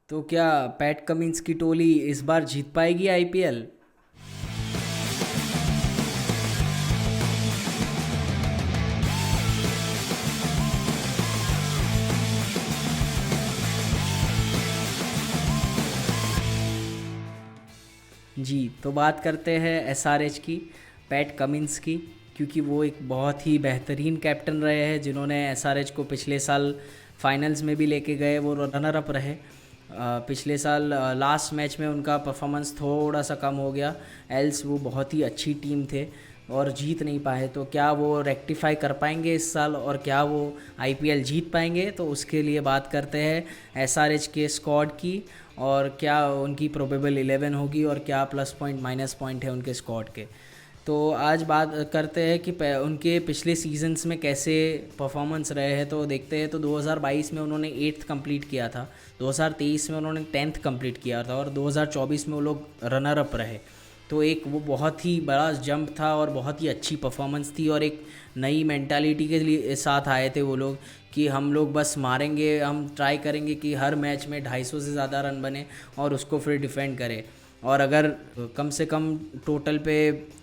तो क्या PAT Cummins की टोली इस बार जीत पाएगी आईपीएल? जी, तो बात करते हैं एसआरएच की, पैट कमिंस की। क्योंकि वो एक बहुत ही बेहतरीन कैप्टन रहे हैं, जिन्होंने एसआरएच को पिछले साल फाइनल्स में भी लेके गए, वो रनर अप रहे। पिछले साल लास्ट मैच में उनका परफॉर्मेंस थोड़ा सा कम हो गया, एल्स वो बहुत ही अच्छी टीम थे और जीत नहीं पाए। तो क्या वो रेक्टिफाई कर पाएंगे इस साल, और क्या वो आईपीएल जीत पाएंगे? तो उसके लिए बात करते हैं एसआरएच के स्क्वाड की, और क्या उनकी प्रोबेबल 11 होगी, और क्या प्लस पॉइंट माइनस पॉइंट है उनके स्क्वाड के। तो आज बात करते हैं कि उनके पिछले सीजन्स में कैसे परफॉर्मेंस रहे हैं। तो देखते हैं, तो 2022 में उन्होंने 8th कंप्लीट किया था, 2023 में उन्होंने 10th कंप्लीट किया था, और 2024 में वो लोग रनर अप रहे। तो एक वो बहुत ही बड़ा जंप था और बहुत ही अच्छी परफॉर्मेंस थी, और एक नई मेंटालिटी के लिए साथ आए थे वो लोग कि हम लोग बस मारेंगे, हम ट्राई करेंगे कि हर मैच में 250 से ज़्यादा रन बने और उसको फिर डिफेंड करें, और अगर कम से कम टोटल पे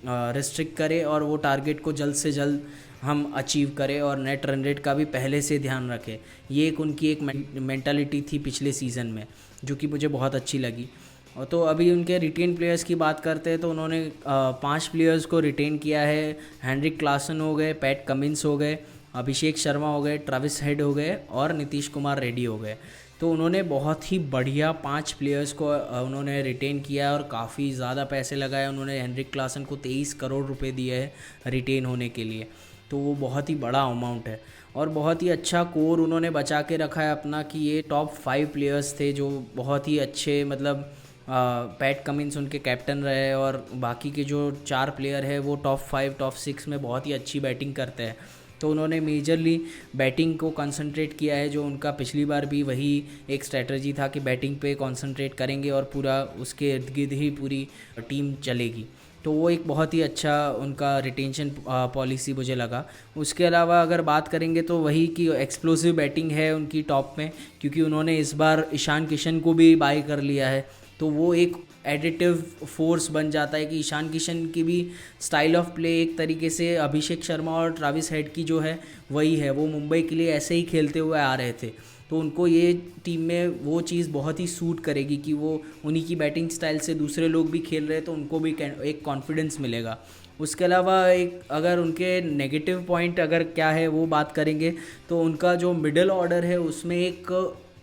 रिस्ट्रिक्ट करें और वो टारगेट को जल्द से जल्द हम अचीव करें, और नेट रन रेट का भी पहले से ध्यान रखें। ये एक उनकी एक मेंटालिटी थी पिछले सीज़न में, जो कि मुझे बहुत अच्छी लगी। और तो अभी उनके रिटेन प्लेयर्स की बात करते हैं, तो उन्होंने 5 प्लेयर्स को रिटेन किया है। हेनरिक क्लासन हो गए, पैट कमिंस हो गए, अभिषेक शर्मा हो गए, ट्रेविस हेड हो गए, और नीतीश कुमार रेड्डी हो गए। तो उन्होंने बहुत ही बढ़िया 5 प्लेयर्स को उन्होंने रिटेन किया है, और काफ़ी ज़्यादा पैसे लगाए उन्होंने। हेनरिक क्लासन को 23 करोड़ रुपए दिए हैं रिटेन होने के लिए, तो वो बहुत ही बड़ा अमाउंट है। और बहुत ही अच्छा कोर उन्होंने बचा के रखा है अपना, कि ये टॉप 5 प्लेयर्स थे जो बहुत ही अच्छे, मतलब पैट कमिंस उनके कैप्टन रहे, और बाकी के जो 4 प्लेयर है वो टॉप 5 टॉप 6 में बहुत ही अच्छी बैटिंग करते हैं। तो उन्होंने मेजरली बैटिंग को कंसंट्रेट किया है, जो उनका पिछली बार भी वही एक स्ट्रेटजी था कि बैटिंग पे कंसंट्रेट करेंगे और पूरा उसके इर्द गिर्द ही पूरी टीम चलेगी। तो वो एक बहुत ही अच्छा उनका रिटेंशन पॉलिसी मुझे लगा। उसके अलावा अगर बात करेंगे तो वही कि एक्सप्लोसिव बैटिंग है उनकी टॉप में, क्योंकि उन्होंने इस बार ईशान किशन को भी बाय कर लिया है। तो वो एक एडिटिव फोर्स बन जाता है कि ईशान किशन की भी स्टाइल ऑफ प्ले एक तरीके से अभिषेक शर्मा और ट्रेविस हेड की जो है वही है। वो मुंबई के लिए ऐसे ही खेलते हुए आ रहे थे, तो उनको ये टीम में वो चीज़ बहुत ही सूट करेगी कि वो उन्हीं की बैटिंग स्टाइल से दूसरे लोग भी खेल रहे हैं, तो उनको भी एक कॉन्फिडेंस मिलेगा। उसके अलावा एक अगर उनके नेगेटिव पॉइंट अगर क्या है वो बात करेंगे, तो उनका जो मिडिल ऑर्डर है उसमें एक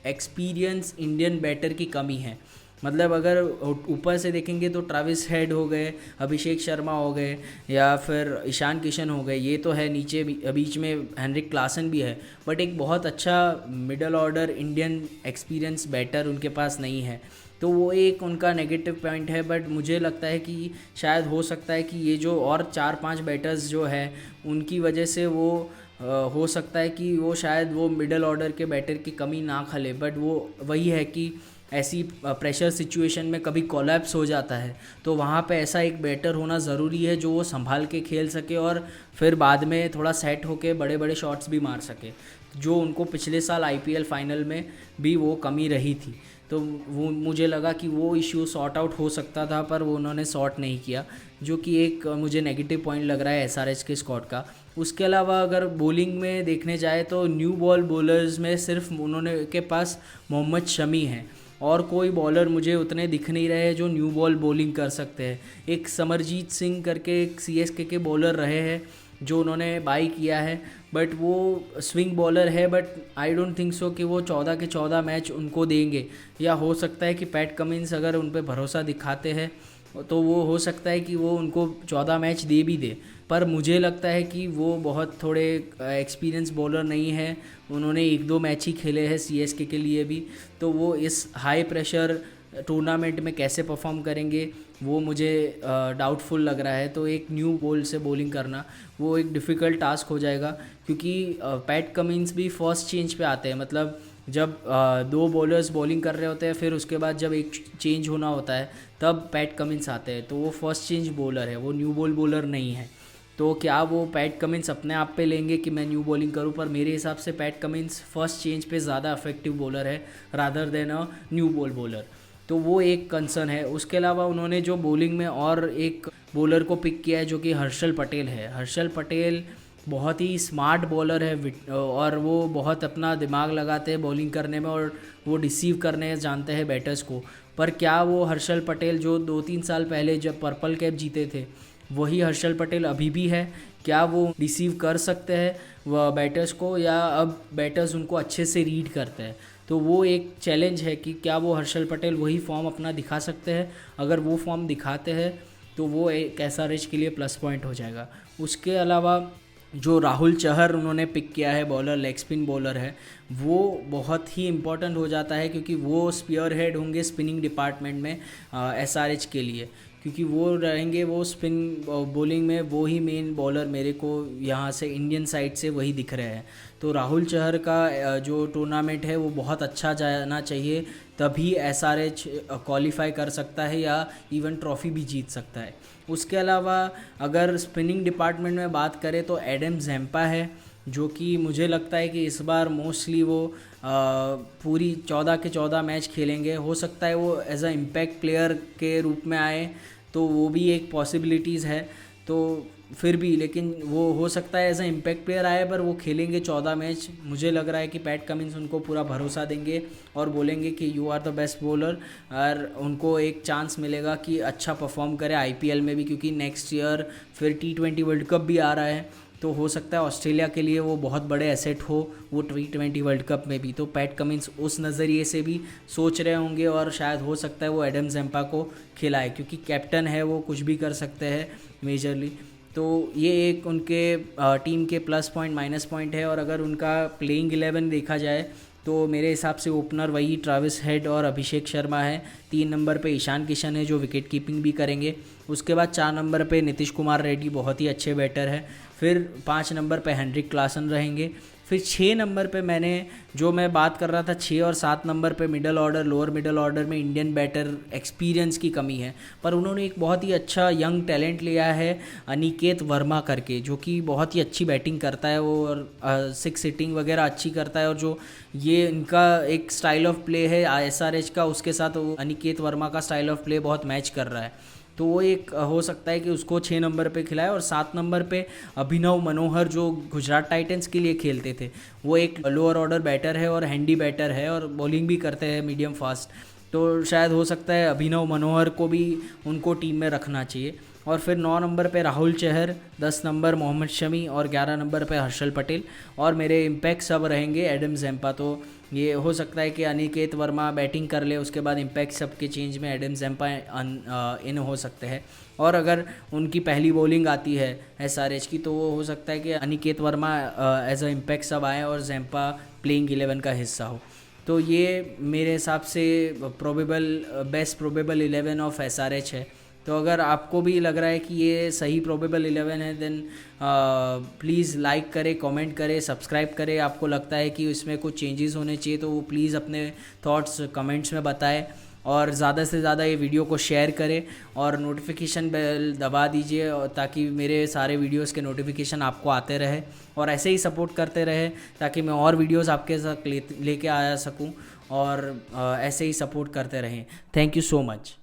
एक्सपीरियंस इंडियन बैटर की कमी है। मतलब अगर ऊपर से देखेंगे तो ट्रेविस हेड हो गए, अभिषेक शर्मा हो गए, या फिर ईशान किशन हो गए, ये तो है। नीचे बीच में हेनरिक क्लासन भी है, बट एक बहुत अच्छा middle order Indian experience batter उनके पास नहीं है। तो वो एक उनका नेगेटिव पॉइंट है। बट मुझे लगता है कि शायद हो सकता है कि ये जो और 4-5 बैटर्स जो है उनकी वजह से वो हो सकता है कि वो शायद वो मिडल ऑर्डर के बैटर की कमी ना खले। बट वो वही है कि ऐसी प्रेशर सिचुएशन में कभी कोलैप्स हो जाता है, तो वहाँ पे ऐसा एक बैटर होना ज़रूरी है जो वो संभाल के खेल सके, और फिर बाद में थोड़ा सेट होके बड़े बड़े शॉट्स भी मार सके, जो उनको पिछले साल आईपीएल फाइनल में भी वो कमी रही थी। तो वो मुझे लगा कि वो इश्यू सॉर्ट आउट हो सकता था, पर वो उन्होंने सॉर्ट नहीं किया, जो कि एक मुझे नेगेटिव पॉइंट लग रहा है एसआरएच के स्क्वाड का। उसके अलावा अगर बॉलिंग में देखने जाए तो न्यू बॉल बॉलर्स में सिर्फ उन्होंने के पास मोहम्मद शमी हैं, और कोई बॉलर मुझे उतने दिख नहीं रहे जो न्यू बॉल बॉलिंग कर सकते हैं। एक समरजीत सिंह करके एक सीएसके के बॉलर रहे हैं जो उन्होंने बाई किया है, बट वो स्विंग बॉलर है। But I don't think so कि वो 14 के 14 मैच उनको देंगे, या हो सकता है कि पैट कमिंस अगर उन पर भरोसा दिखाते हैं तो वो हो सकता है कि वो उनको 14 मैच दे भी दे। पर मुझे लगता है कि वो बहुत थोड़े एक्सपीरियंस बॉलर नहीं है, उन्होंने 1-2 मैच ही खेले हैं सीएसके के लिए भी। तो वो इस हाई प्रेशर टूर्नामेंट में कैसे परफॉर्म करेंगे वो मुझे डाउटफुल लग रहा है। तो एक न्यू बॉल से बॉलिंग करना वो एक डिफ़िकल्ट टास्क हो जाएगा, क्योंकि पैट कमिंस भी फर्स्ट चेंज पे आते हैं। मतलब जब 2 बॉलर्स बॉलिंग कर रहे होते हैं, फिर उसके बाद जब एक चेंज होना होता है तब पैट कमिंस आते हैं, तो वो फर्स्ट चेंज बॉलर है, वो न्यू बॉल बॉलर नहीं है। तो क्या वो पैट कमिंस अपने आप पे लेंगे कि मैं न्यू बॉलिंग करूं? पर मेरे हिसाब से पैट कमिंस फर्स्ट चेंज पे ज़्यादा इफेक्टिव बॉलर है rather than a new bowler. तो वो एक कंसर्न है। उसके अलावा उन्होंने जो बॉलिंग में और एक बॉलर को पिक किया है जो कि हर्षल पटेल है। हर्षल पटेल बहुत ही स्मार्ट बॉलर है और वो बहुत अपना दिमाग लगाते हैं बॉलिंग करने में और वो रिसीव करने जानते हैं बैटर्स को। पर क्या वो हर्षल पटेल जो 2-3 साल पहले जब पर्पल कैप जीते थे वही हर्षल पटेल अभी भी है? क्या वो रिसीव कर सकते हैं वह बैटर्स को, या अब बैटर्स उनको अच्छे से रीड करते हैं? तो वो एक चैलेंज है कि क्या वो हर्षल पटेल वही फॉर्म अपना दिखा सकते हैं। अगर वो फॉर्म दिखाते हैं तो वो एक एसआरएच के लिए प्लस पॉइंट हो जाएगा। उसके अलावा जो राहुल चहर उन्होंने पिक किया है बॉलर, लेग स्पिन बॉलर है, वो बहुत ही इम्पोर्टेंट हो जाता है क्योंकि वो स्पीयर हेड होंगे स्पिनिंग डिपार्टमेंट में एसआरएच के लिए, क्योंकि वो रहेंगे वो स्पिन बॉलिंग में वो ही मेन बॉलर मेरे को यहाँ से इंडियन साइड से वही दिख रहे हैं। तो राहुल चहर का जो टूर्नामेंट है वो बहुत अच्छा जाना चाहिए, तभी एसआरएच क्वालिफाई कर सकता है या इवन ट्रॉफी भी जीत सकता है। उसके अलावा अगर स्पिनिंग डिपार्टमेंट में बात करें तो एडम ज़ैम्पा है, जो कि मुझे लगता है कि इस बार मोस्टली वो पूरी 14 के 14 मैच खेलेंगे। हो सकता है वो एज अ इम्पैक्ट प्लेयर के रूप में आए, तो वो भी एक पॉसिबिलिटीज़ है। तो फिर भी लेकिन वो हो सकता है एज अ इम्पैक्ट प्लेयर आए, पर वो खेलेंगे 14 मैच। मुझे लग रहा है कि पैट कमिंस उनको पूरा भरोसा देंगे और बोलेंगे कि you are the best bowler, और उनको एक चांस मिलेगा कि अच्छा परफॉर्म करे आईपीएल में भी, क्योंकि नेक्स्ट ईयर फिर T20 वर्ल्ड कप भी आ रहा है। तो हो सकता है ऑस्ट्रेलिया के लिए वो बहुत बड़े एसेट हो वो T20 वर्ल्ड कप में भी। तो पैट कमिंस उस नज़रिए से भी सोच रहे होंगे और शायद हो सकता है वो एडम ज़ैम्पा को खिलाए, क्योंकि कैप्टन है वो कुछ भी कर सकते हैं मेजरली। तो ये एक उनके टीम के प्लस पॉइंट माइनस पॉइंट है। और अगर उनका प्लेइंग 11 देखा जाए तो मेरे हिसाब से ओपनर वही ट्रेविस हेड और अभिषेक शर्मा है। 3 नंबर पे ईशान किशन है जो विकेट कीपिंग भी करेंगे। उसके बाद 4 नंबर पे नीतीश कुमार रेड्डी बहुत ही अच्छे बैटर है। फिर 5 नंबर पे हेनरिक क्लासन रहेंगे। फिर 6 नंबर पे मैं बात कर रहा था 6 और 7 नंबर पे middle order, lower middle order में इंडियन बैटर एक्सपीरियंस की कमी है, पर उन्होंने एक बहुत ही अच्छा यंग टैलेंट लिया है अनिकेत वर्मा करके, जो कि बहुत ही अच्छी बैटिंग करता है वो, और 6 हिटिंग वगैरह अच्छी करता है। और जो ये इनका एक स्टाइल ऑफ प्ले है एसआरएच का, उसके साथ वो अनिकेत वर्मा का स्टाइल ऑफ प्ले बहुत मैच कर रहा है। तो वो एक हो सकता है कि उसको 6 नंबर पे खिलाए। और 7 नंबर पे अभिनव मनोहर जो गुजरात टाइटंस के लिए खेलते थे, वो एक लोअर ऑर्डर बैटर है और हैंडी बैटर है और बॉलिंग भी करते हैं मीडियम फास्ट। तो शायद हो सकता है अभिनव मनोहर को भी उनको टीम में रखना चाहिए। और फिर 9 नंबर पे राहुल चहर, 10 नंबर मोहम्मद शमी और 11 नंबर पे हर्षल पटेल। और मेरे इम्पैक्ट सब रहेंगे एडम ज़ैम्पा। तो ये हो सकता है कि अनिकेत वर्मा बैटिंग कर ले, उसके बाद इम्पैक्ट सब के चेंज में एडम ज़ैम्पा इन हो सकते हैं। और अगर उनकी पहली बॉलिंग आती है एसआरएच की, तो वो हो सकता है कि Aniket Verma as a impact sub आए और ज़ैम्पा प्लेइंग 11 का हिस्सा हो। तो ये मेरे हिसाब से बेस्ट प्रोबेबल 11 ऑफ एसआरएच है। तो अगर आपको भी लग रहा है कि ये सही प्रोबेबल 11 है, देन प्लीज़ लाइक करें, कमेंट करें, सब्सक्राइब करें। आपको लगता है कि इसमें कुछ चेंजेस होने चाहिए तो वो प्लीज़ अपने थॉट्स कमेंट्स में बताएं। और ज़्यादा से ज़्यादा ये वीडियो को शेयर करें और नोटिफिकेशन बेल दबा दीजिए, ताकि मेरे सारे वीडियोस के नोटिफिकेशन आपको आते रहे। और ऐसे ही सपोर्ट करते रहे ताकि मैं और वीडियोस आपके साथ लेके आ सकूं, और ऐसे ही सपोर्ट करते रहें। Thank you so much.